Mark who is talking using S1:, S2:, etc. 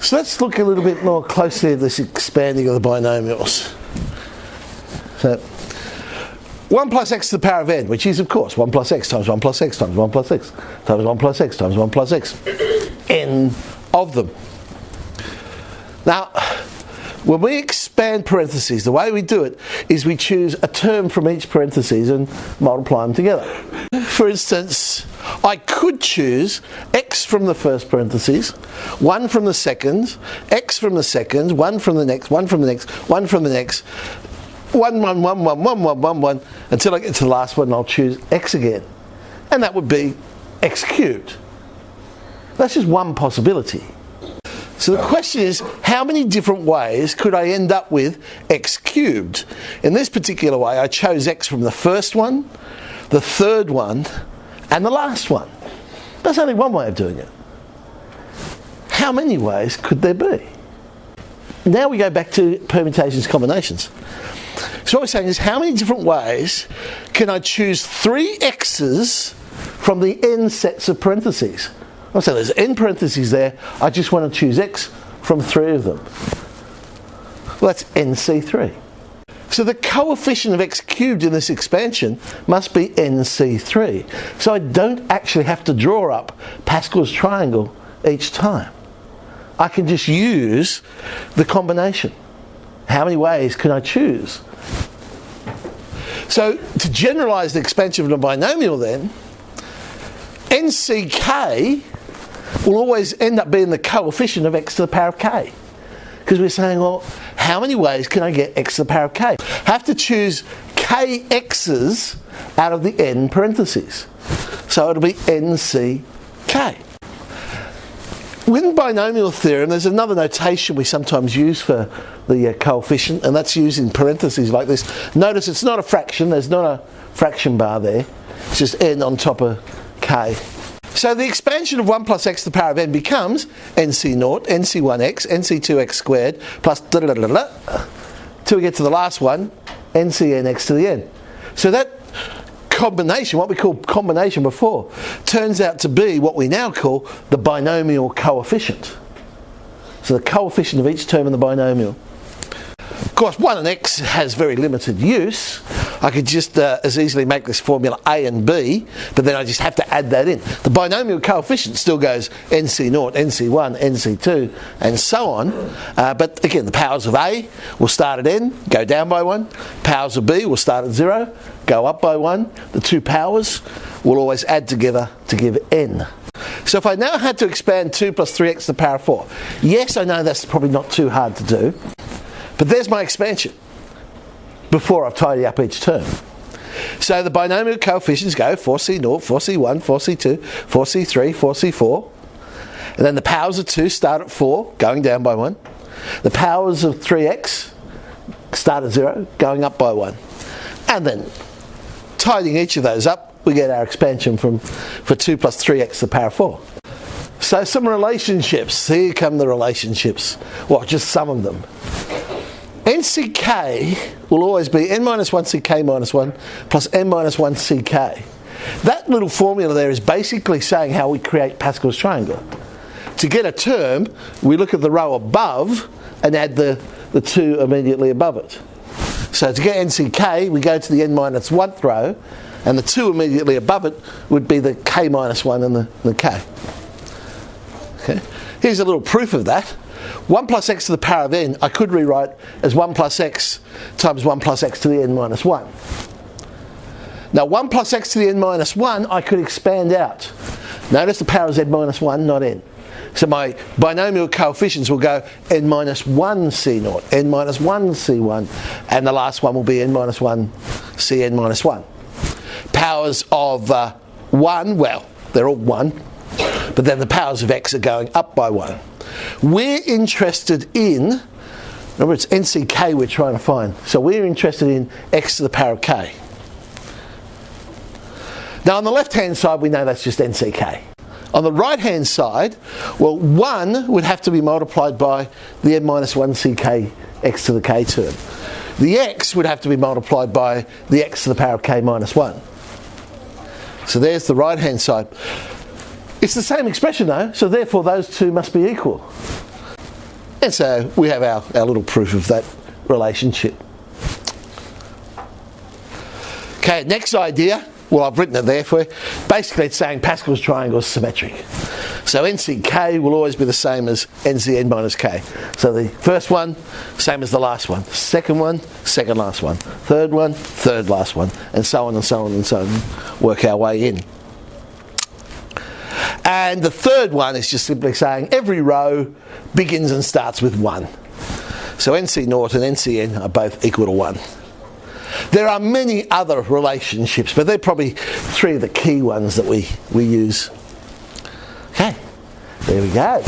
S1: So let's look a little bit more closely at this expanding of the binomials. So 1 plus x to the power of n, which is of course 1 plus x times 1 plus x times 1 plus x times 1 plus x times 1 plus x, n of them. Now, when we expand parentheses, the way we do it is we choose a term from each parentheses and multiply them together. For instance, I could choose x from the first parentheses, 1 from the second, x from the second, 1 from the next, 1 from the next, 1 from the next, 1, 1, 1, 1, 1, 1, 1, 1, until I get to the last one and I'll choose x again. And that would be x cubed. That's just one possibility. So the question is, how many different ways could I end up with x cubed? In this particular way, I chose x from the first one, the third one, and the last one. That's only one way of doing it. How many ways could there be? Now we go back to permutations, combinations. So what we're saying is, how many different ways can I choose 3 x's from the n sets of parentheses? So there's n parentheses there, I just want to choose x from 3 of them. Well, that's nc3. So the coefficient of x cubed in this expansion must be nc3. So I don't actually have to draw up Pascal's triangle each time. I can just use the combination. How many ways can I choose? So to generalise the expansion of a binomial then, nck will always end up being the coefficient of x to the power of k. Because we're saying, well, how many ways can I get x to the power of k? I have to choose k x's out of the n parentheses. So it'll be nck. With binomial theorem, there's another notation we sometimes use for the coefficient, and that's used in parentheses like this. Notice it's not a fraction, there's not a fraction bar there. It's just n on top of k. So the expansion of 1 plus x to the power of n becomes nc0, nc1x, nc2x squared, plus da da da da da, till we get to the last one, ncnx to the n. So that combination, what we called combination before, turns out to be what we now call the binomial coefficient. So the coefficient of each term in the binomial. Of course, 1 and x has very limited use. I could just as easily make this formula a and b, but then I just have to add that in. The binomial coefficient still goes nc0, nc1, nc2, and so on. But again, the powers of a will start at n, go down by 1. Powers of b will start at 0, go up by 1. The two powers will always add together to give n. So if I now had to expand 2 plus 3x to the power of 4, yes, I know that's probably not too hard to do, but there's my expansion before I've tidied up each term. So the binomial coefficients go 4c0, 4c1, 4c2, 4c3, 4c4. And then the powers of 2 start at 4, going down by 1. The powers of 3x start at 0, going up by 1. And then, tidying each of those up, we get our expansion for 2 plus 3x to the power of 4. So some relationships. Here come the relationships. Well, just some of them. nck will always be n minus 1 ck minus 1 plus n minus 1 ck. That little formula there is basically saying how we create Pascal's triangle. To get a term, we look at the row above and add the 2 immediately above it. So to get nck, we go to the n minus 1th row, and the 2 immediately above it would be the k minus 1 and the k. Okay. Here's a little proof of that. 1 plus x to the power of n I could rewrite as 1 plus x times 1 plus x to the n minus 1. Now 1 plus x to the n minus 1 I could expand out. Notice the power is n minus 1, not n. So my binomial coefficients will go n minus 1 c0, n minus 1 c1, and the last one will be n minus 1 cn minus 1. Powers of 1, well, they're all 1, but then the powers of x are going up by 1. We're interested in, remember it's nck we're trying to find, so we're interested in x to the power of k. Now on the left hand side we know that's just nck. On the right hand side, well 1 would have to be multiplied by the n minus 1 ck x to the k term. The x would have to be multiplied by the x to the power of k minus 1. So there's the right hand side. It's the same expression though, so therefore those two must be equal. And so we have our little proof of that relationship. Okay, next idea. Well, I've written it there for you. Basically, it's saying Pascal's triangle is symmetric. So NCK will always be the same as NCN minus K. So the first one, same as the last one. Second one, second last one. Third one, third last one. And so on and so on and so on. Work our way in. And the third one is just simply saying every row begins and starts with 1. So NC0 and NCN are both equal to 1. There are many other relationships, but they're probably 3 of the key ones that we use. Okay, there we go.